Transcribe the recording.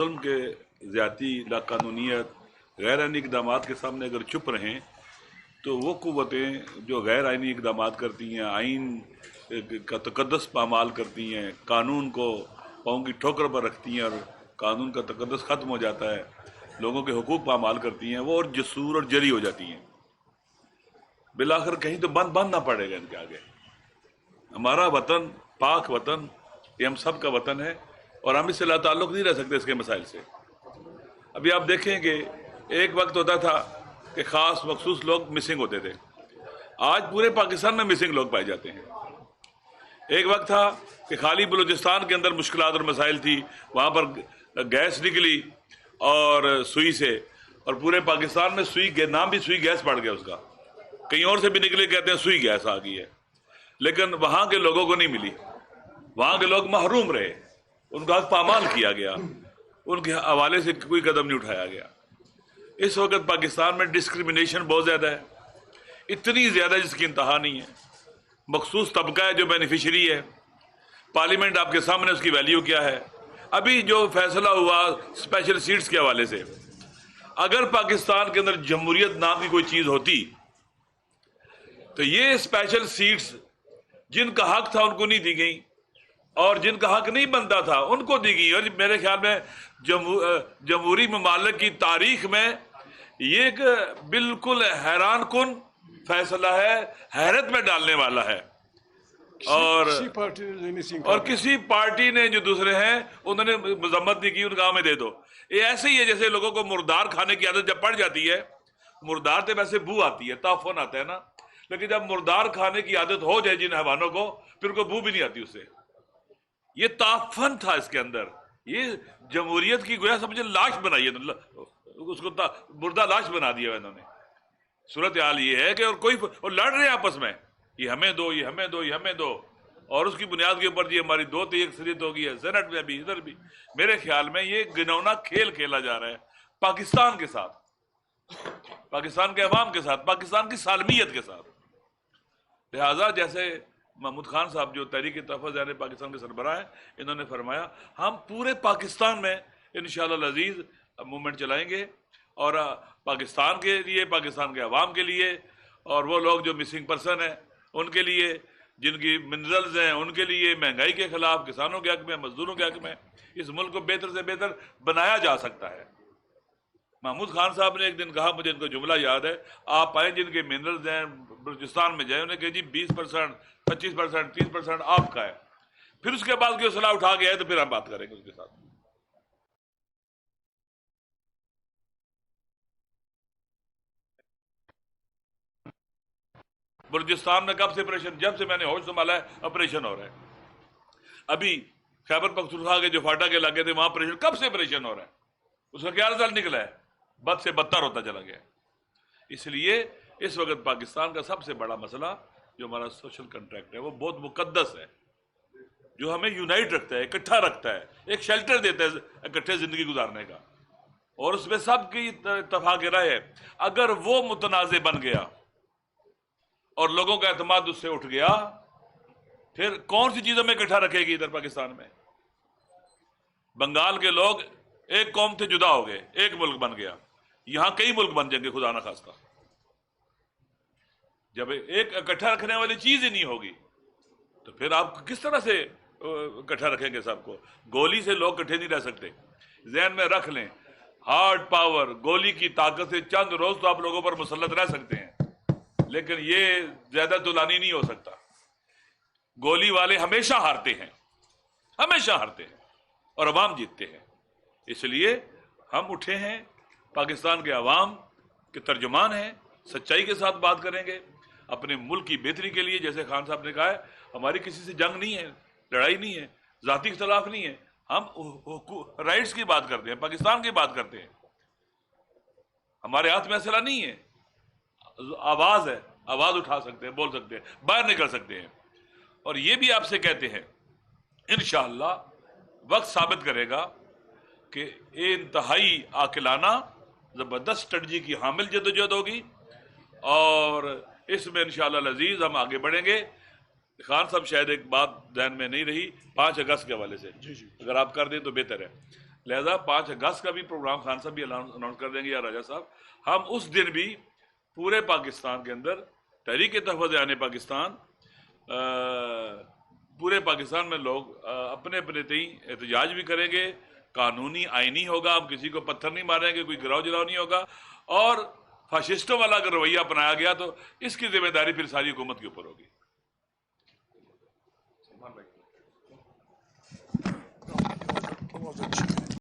ظلم کے زیادتی لاقانونیت غیر آئینی اقدامات کے سامنے اگر چپ رہیں تو وہ قوتیں جو غیر آئینی اقدامات کرتی ہیں، آئین کا تقدس پامال کرتی ہیں، قانون کو پاؤں کی ٹھوکر پر رکھتی ہیں اور قانون کا تقدس ختم ہو جاتا ہے، لوگوں کے حقوق پامال کرتی ہیں، وہ اور جسور اور جری ہو جاتی ہیں۔ بالآخر کہیں تو بند نہ پڑے گا ان کے آگے۔ ہمارا وطن پاک وطن، یہ ہم سب کا وطن ہے اور ہم اس سے لا تعلق نہیں رہ سکتے اس کے مسائل سے۔ ابھی آپ دیکھیں کہ ایک وقت ہوتا تھا کہ خاص مخصوص لوگ مسنگ ہوتے تھے، آج پورے پاکستان میں مسنگ لوگ پائے جاتے ہیں۔ ایک وقت تھا کہ خالی بلوچستان کے اندر مشکلات اور مسائل تھی، وہاں پر گیس نکلی اور سوئی سے، اور پورے پاکستان میں سوئی نام بھی سوئی گیس پڑ گیا اس کا، کہیں اور سے بھی نکلے کہتے ہیں سوئی گیس آ گئی ہے، لیکن وہاں کے لوگوں کو نہیں ملی، وہاں کے لوگ محروم رہے، ان کا حق پامال کیا گیا، ان کے حوالے سے کوئی قدم نہیں اٹھایا گیا۔ اس وقت پاکستان میں ڈسکریمنیشن بہت زیادہ ہے، اتنی زیادہ جس کی انتہا نہیں ہے۔ مخصوص طبقہ ہے جو بینیفیشری ہے، پارلیمنٹ آپ کے سامنے اس کی ویلیو کیا ہے۔ ابھی جو فیصلہ ہوا اسپیشل سیٹس کے حوالے سے، اگر پاکستان کے اندر جمہوریت نام کی کوئی چیز ہوتی تو یہ اسپیشل سیٹس جن کا حق تھا ان کو نہیں دی گئی، اور جن کا حق نہیں بنتا تھا ان کو دی گئی۔ اور میرے خیال میں جمہوری ممالک کی تاریخ میں یہ ایک بالکل حیران کن فیصلہ ہے، حیرت میں ڈالنے والا ہے۔ اور کسی پارٹی نے جو دوسرے ہیں انہوں نے مذمت نہیں کی، ان کا ہمیں دے دو۔ یہ ایسے ہی ہے جیسے لوگوں کو مردار کھانے کی عادت جب پڑ جاتی ہے، مردار تو ویسے بو آتی ہے، تعفن آتا ہے نا، لیکن جب مردار کھانے کی عادت ہو جائے جن حیوانوں کو، پھر کو بو بھی نہیں آتی اس سے۔ یہ تعفن تھا اس کے اندر، یہ جمہوریت کی گویا سمجھے لاش بنائی ہے، اس کو مردہ لاش بنا دیا انہوں نے۔ صورتحال یہ ہے کہ اور کوئی لڑ رہے ہیں آپس میں، یہ ہمیں دو، یہ ہمیں دو، یہ ہمیں دو، اور اس کی بنیاد کے اوپر جی ہماری 2-3 اکثریت ہو گئی ہے، سینٹ میں بھی ادھر بھی۔ میرے خیال میں یہ گنونا کھیل کھیلا جا رہا ہے پاکستان کے ساتھ، پاکستان کے عوام کے ساتھ، پاکستان کی سالمیت کے ساتھ۔ لہٰذا جیسے محمود خان صاحب جو تحریک تحفظ پاکستان کے سربراہ ہیں، انہوں نے فرمایا ہم پورے پاکستان میں انشاءاللہ العزیز موومنٹ چلائیں گے، اور پاکستان کے لیے، پاکستان کے عوام کے لیے، اور وہ لوگ جو مسنگ پرسن ہیں ان کے لیے، جن کی منرلز ہیں ان کے لیے، مہنگائی کے خلاف، کسانوں کے حق میں، مزدوروں کے حق میں، اس ملک کو بہتر سے بہتر بنایا جا سکتا ہے۔ محمود خان صاحب نے ایک دن کہا، مجھے ان کا جملہ یاد ہے، آپ آئیں جن کے منرلز ہیں بلوچستان میں جائیں، انہیں کہ جی 20%، 25%، 30% آپ کا ہے، پھر اس کے بعد کوئی صلاح اٹھا گیا ہے تو پھر ہم بات کریں گے اس کے ساتھ۔ بلوچستان میں کب سے آپریشن، جب سے میں نے ہوش سنبھالا ہے آپریشن ہو رہا ہے۔ ابھی خیبر پختونخوا کے جو فاٹا کے علاقے تھے وہاں آپریشن، کب سے آپریشن ہو رہا ہے، اس کا کیا رزلٹ نکلا ہے؟ بد سے بدتر ہوتا چلا گیا۔ اس لیے اس وقت پاکستان کا سب سے بڑا مسئلہ جو ہمارا سوشل کنٹریکٹ ہے وہ بہت مقدس ہے، جو ہمیں یونائٹ رکھتا ہے، اکٹھا رکھتا ہے، ایک شیلٹر دیتا ہے اکٹھے زندگی گزارنے کا، اور اس میں سب کی اتفاق رائے ہے۔ اگر وہ متنازع بن گیا اور لوگوں کا اعتماد اس سے اٹھ گیا، پھر کون سی چیزوں میں اکٹھا رکھے گی ادھر پاکستان میں؟ بنگال کے لوگ ایک قوم سے جدا ہو گئے، ایک ملک بن گیا، یہاں کئی ملک بن جائیں گے خدا نہ خواستہ۔ جب ایک اکٹھا رکھنے والی چیز ہی نہیں ہوگی تو پھر آپ کس طرح سے اکٹھا رکھیں گے سب کو؟ گولی سے لوگ اکٹھے نہیں رہ سکتے، ذہن میں رکھ لیں، ہارڈ پاور، گولی کی طاقت سے چند روز تو آپ لوگوں پر مسلط رہ سکتے ہیں، لیکن یہ زیادہ طولانی نہیں ہو سکتا۔ گولی والے ہمیشہ ہارتے ہیں، ہمیشہ ہارتے ہیں، اور عوام جیتتے ہیں۔ اس لیے ہم اٹھے ہیں، پاکستان کے عوام کے ترجمان ہیں، سچائی کے ساتھ بات کریں گے اپنے ملک کی بہتری کے لیے۔ جیسے خان صاحب نے کہا ہے، ہماری کسی سے جنگ نہیں ہے، لڑائی نہیں ہے، ذاتی اختلاف نہیں ہے، ہم رائٹس کی بات کرتے ہیں، پاکستان کی بات کرتے ہیں۔ ہمارے ہاتھ میں مسئلہ نہیں ہے، آواز ہے، آواز اٹھا سکتے ہیں، بول سکتے ہیں، باہر نکل سکتے ہیں۔ اور یہ بھی آپ سے کہتے ہیں انشاءاللہ وقت ثابت کرے گا کہ انتہائی عاقلانہ زبردست اسٹریٹجی کی حامل جدوجہد ہوگی، اور اس میں انشاءاللہ العزیز ہم آگے بڑھیں گے۔ خان صاحب شاید ایک بات ذہن میں نہیں رہی 5 اگست کے حوالے سے، اگر آپ کر دیں تو بہتر ہے۔ لہذا 5 اگست کا بھی پروگرام خان صاحب بھی اناؤنس کر دیں گے یا راجہ صاحب، ہم اس دن بھی پورے پاکستان کے اندر تحریک تحفظ آنے پاکستان، پورے پاکستان میں لوگ اپنے اپنے تئیں احتجاج بھی کریں گے، قانونی آئینی ہوگا، ہم کسی کو پتھر نہیں ماریں گے، کوئی گراؤ جلاؤ نہیں ہوگا، اور فاشسٹوں والا اگر رویہ اپنایا گیا تو اس کی ذمہ داری پھر ساری حکومت کے اوپر ہوگی۔